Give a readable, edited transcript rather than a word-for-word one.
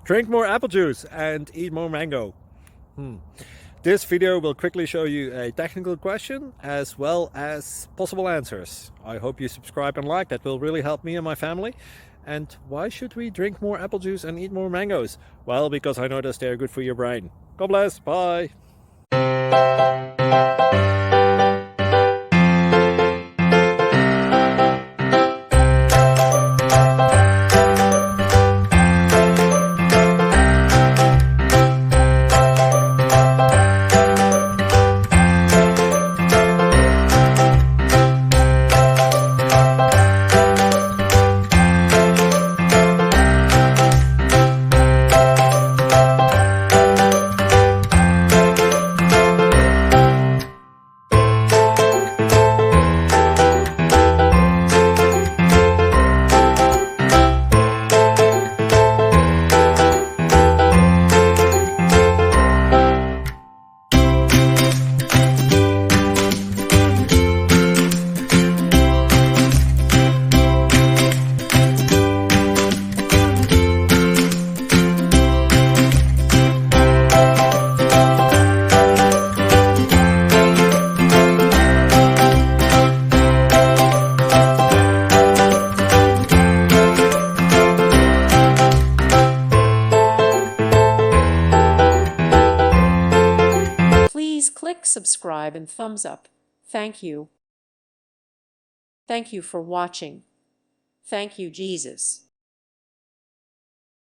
Drink more apple juice and eat more mango. This video will quickly show you a technical question as well as possible answers. I hope you subscribe and like, that will really help me and my family. And why should we drink more apple juice and eat more mangoes? Well, because I noticed they're good for your brain. God bless, bye! Please click subscribe and thumbs up. Thank you. Thank you for watching. Thank you, Jesus.